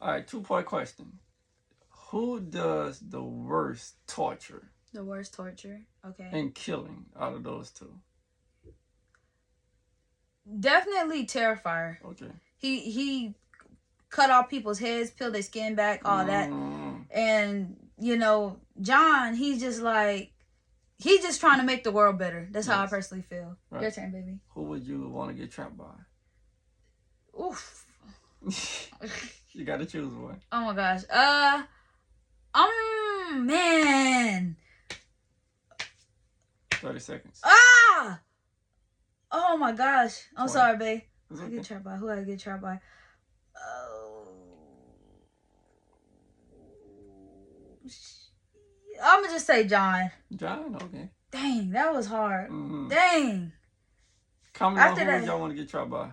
All right, two-part question. Who does the worst torture? The worst torture. Okay. And killing out of those two? Definitely Terrifier. Okay. He cut off people's heads, peeled their skin back, all that. And, you know, John, he's just like, he's just trying to make the world better. That's how I personally feel. Right. Your turn, baby. Who would you want to get trapped by? Oof. You got to choose one. Oh my gosh. Man. 30 seconds. Ah! Oh my gosh. I'm 20. sorry, babe. Okay. I get trapped by. Who I get trapped by? I'm gonna just say John. John, okay. Dang, that was hard. Dang. Comment on who y'all want to get trapped by.